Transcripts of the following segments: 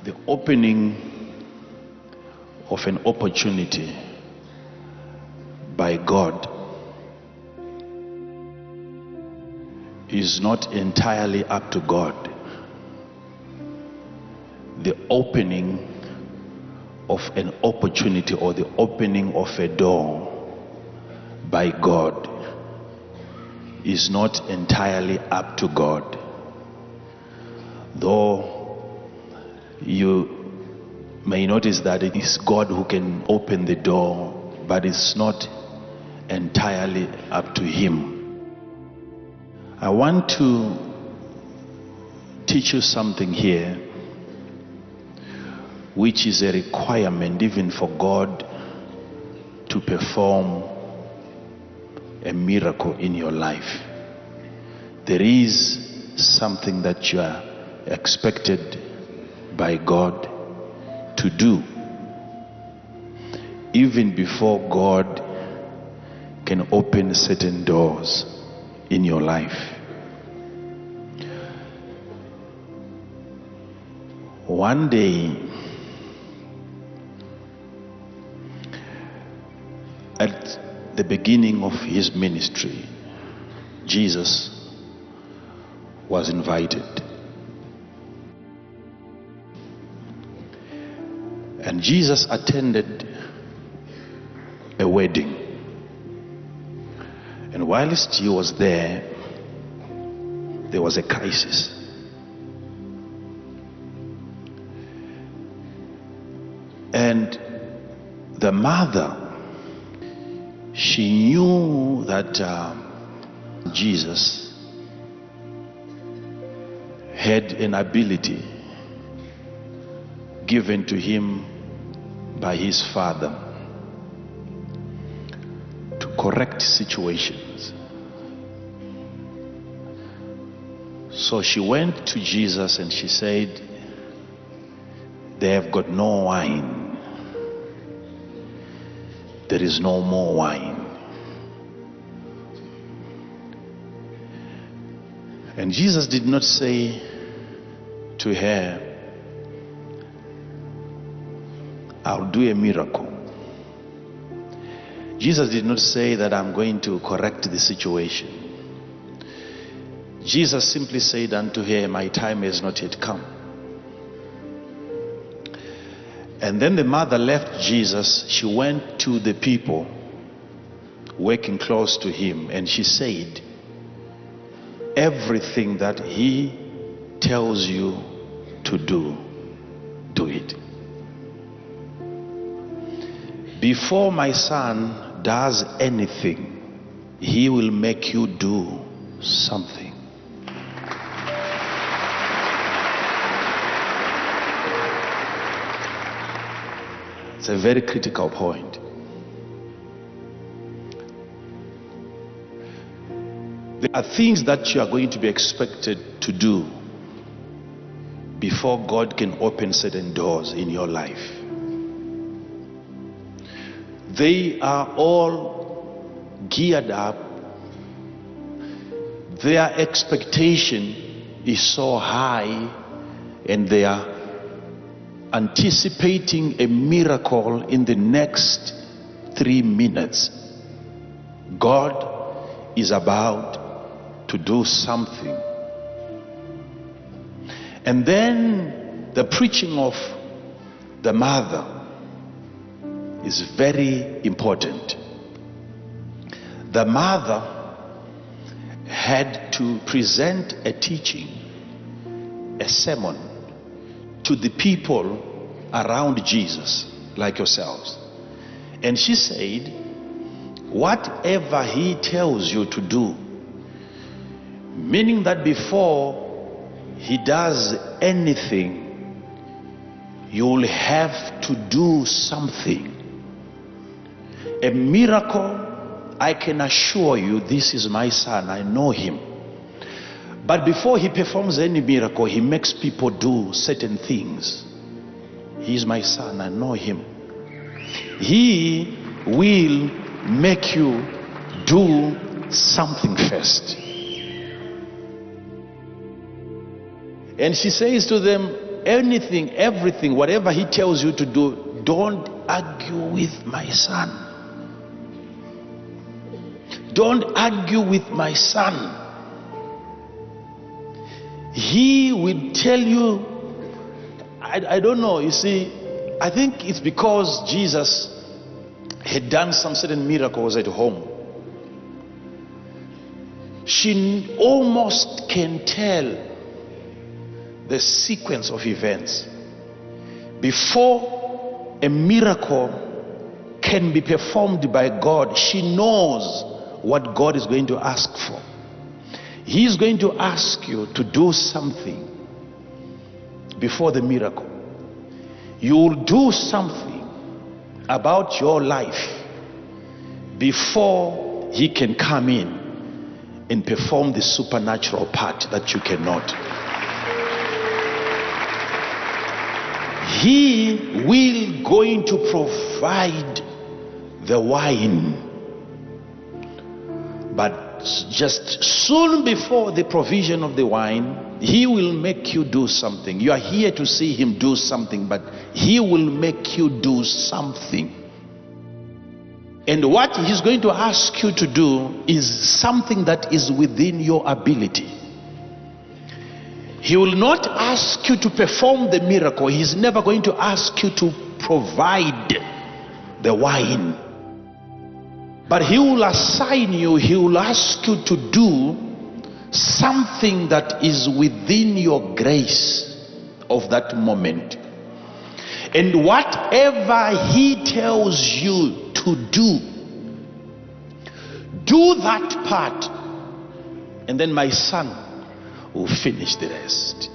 The opening of an opportunity by God is not entirely up to God. The opening of an opportunity or the opening of a door by God is not entirely up to God. Though you may notice that it is God who can open the door, but it's not entirely up to Him. I want to teach you something here, which is a requirement even for God to perform a miracle in your life. There is something that you are expected by God to do even before God can open certain doors in your life. One day, at the beginning of his ministry, Jesus was invited. And Jesus attended a wedding. And whilst he was there was a crisis. And the mother, she knew that Jesus had an ability given to him by his father to correct situations. So she went to Jesus and she said, "They have got no wine. There is no more wine." And Jesus did not say to her, "I'll do a miracle." Jesus did not say that I'm going to correct the situation. Jesus simply said unto her, "My time has not yet come." And then the mother left Jesus. She went to the people working close to him, and she said, "Everything that he tells you to do, do it. Before my son does anything, he will make you do something." It's a very critical point. There are things that you are going to be expected to do before God can open certain doors in your life. They are all geared up. Their expectation is so high, and they are anticipating a miracle in the next 3 minutes. God is about to do something. And then the preaching of the mother is very important. The mother had to present a teaching, a sermon to the people around Jesus, like yourselves. And she said, whatever he tells you to do, meaning that before he does anything, you'll have to do something. A miracle, I can assure you, this is my son, I know him. But before he performs any miracle, he makes people do certain things. He is my son, I know him. He will make you do something first. And she says to them, anything, everything, whatever he tells you to do, don't argue with my son. Don't argue with my son. He will tell you, I don't know, you see, I think it's because Jesus had done some certain miracles at home. She almost can tell the sequence of events. Before a miracle can be performed by God, she knows what God is going to ask for. He is going to ask you to do something before the miracle. You will do something about your life before he can come in and perform the supernatural part that you cannot. He will going to provide the wine, but just soon before the provision of the wine, he will make you do something. You are here to see him do something, but he will make you do something. And what he's going to ask you to do is something that is within your ability. He will not ask you to perform the miracle. He's never going to ask you to provide the wine. But he will assign you, he will ask you to do something that is within your grace of that moment. And whatever he tells you to do that part, and then my son will finish the rest.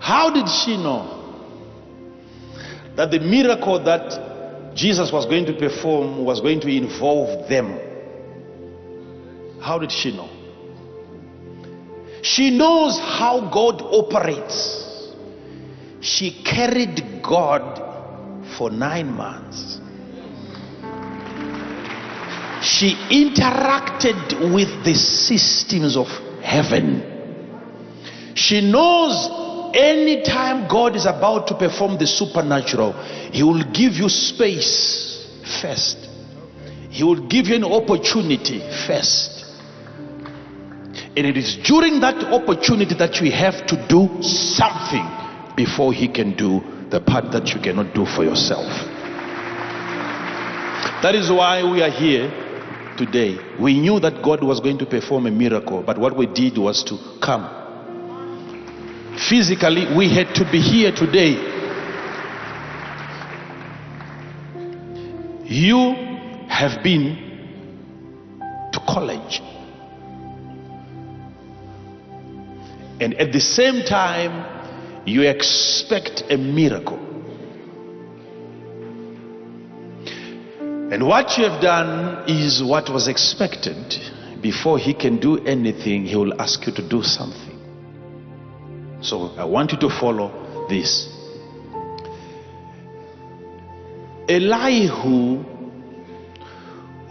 How did she know that the miracle that Jesus was going to perform was going to involve them? How did she know? She knows how God operates. She carried God for 9 months. She interacted with the systems of heaven. She knows anytime God is about to perform the supernatural, he will give you space first. He will give you an opportunity first. And it is during that opportunity that you have to do something before he can do the part that you cannot do for yourself. That is why we are here today. We knew that God was going to perform a miracle, but what we did was to come. Physically, we had to be here today. You have been to college, and at the same time you expect a miracle. And what you have done is what was expected. Before he can do anything, he will ask you to do something. So I want you to follow this. Elihu,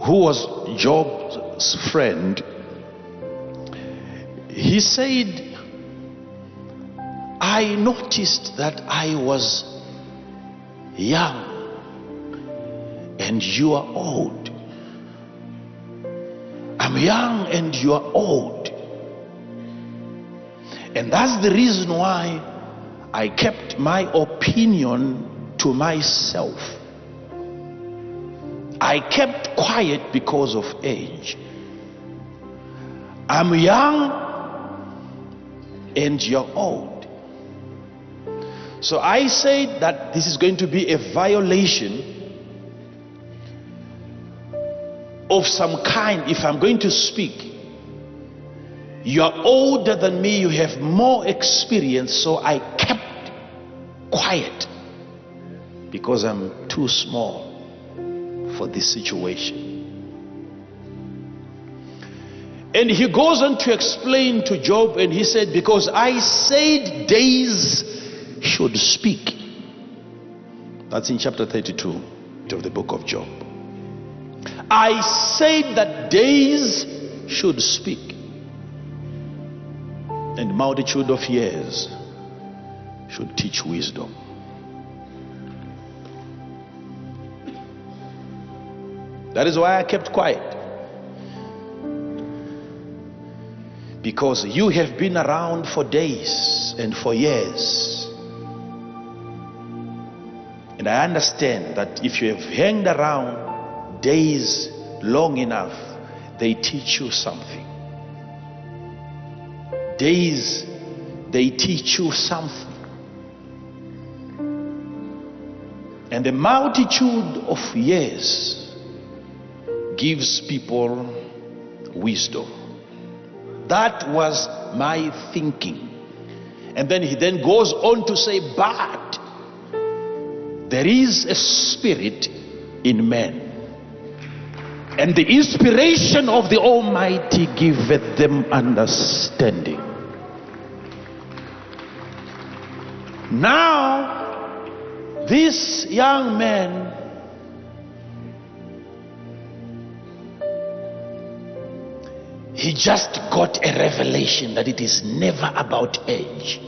who was Job's friend, he said, I noticed that I was young and you are old. I'm young and you are old. And that's the reason why I kept my opinion to myself. I kept quiet because of age. I'm young and you're old. So I said that this is going to be a violation of some kind if I'm going to speak. You are older than me, you have more experience, so I kept quiet because I'm too small for this situation. And he goes on to explain to Job, and he said, because I said days should speak. That's in chapter 32 of the book of Job. I said that days should speak. and multitude of years should teach wisdom. That is why I kept quiet. Because you have been around for days and for years. And I understand that if you have hanged around days long enough, they teach you something. Days, they teach you something. And the multitude of years gives people wisdom. That was my thinking. And then he then goes on to say, but there is a spirit in men, and the inspiration of the Almighty giveth them understanding. Now, this young man he just got a revelation that it is never about age.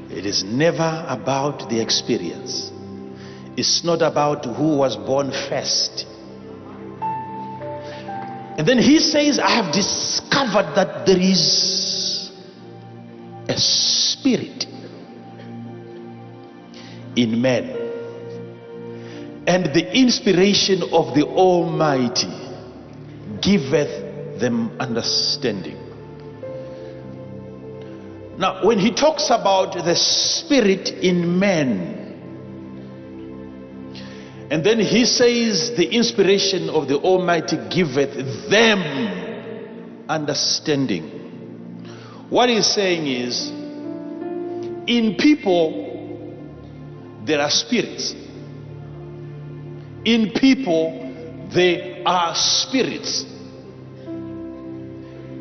It is never about the experience. It's not about who was born first. And then he says, I have discovered that there is a spirit in men, and the inspiration of the Almighty giveth them understanding. Now, when he talks about the spirit in men, and then he says the inspiration of the Almighty giveth them understanding, what he's saying is, in people there are spirits. In people there are spirits,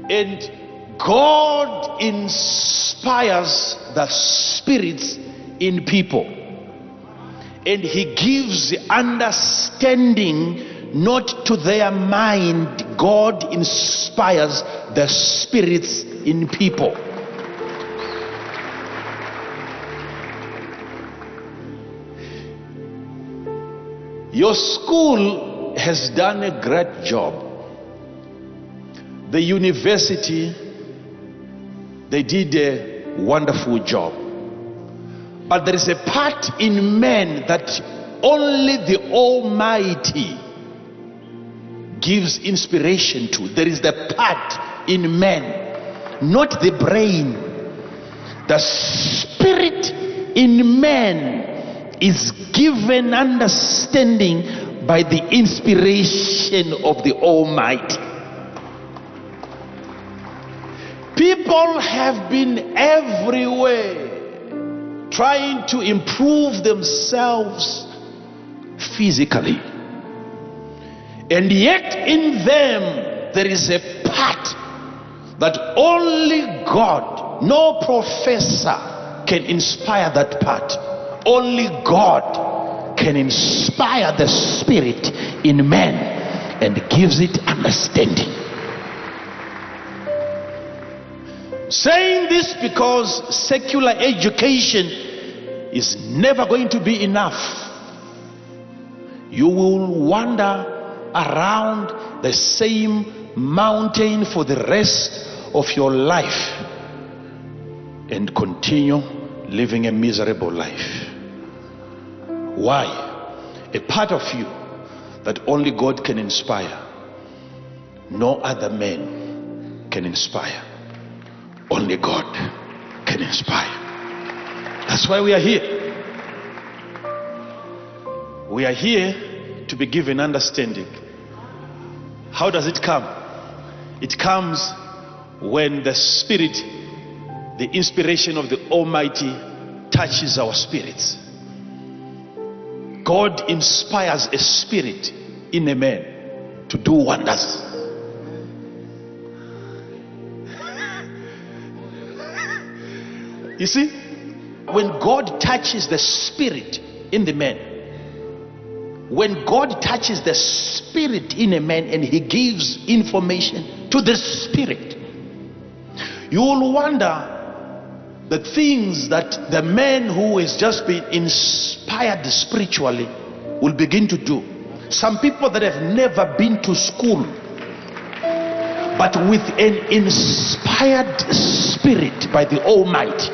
and God inspires the spirits in people, and he gives understanding not to their mind. God inspires the spirits in people. Your school has done a great job. The university, they did a wonderful job. But there is a part in men that only the Almighty gives inspiration to. There is the part in men, not the brain. The spirit in man is given understanding by the inspiration of the Almighty. People have been everywhere trying to improve themselves physically, and yet in them there is a part that only God, no professor can inspire that part. Only God can inspire the spirit in man and gives it understanding. Saying this because secular education is never going to be enough. You will wander around the same mountain for the rest of your life and continue living a miserable life. Why? A part of you that only God can inspire, no other man can inspire. Only God can inspire. That's why we are here. We are here to be given understanding. How does it come? It comes when the spirit, the inspiration of the Almighty touches our spirits. God inspires a spirit in a man to do wonders. You see, when God touches the spirit in the man, when God touches the spirit in a man and he gives information to the spirit, you will wonder the things that the man who has just been inspired spiritually will begin to do. Some people that have never been to school, but with an inspired spirit by the Almighty,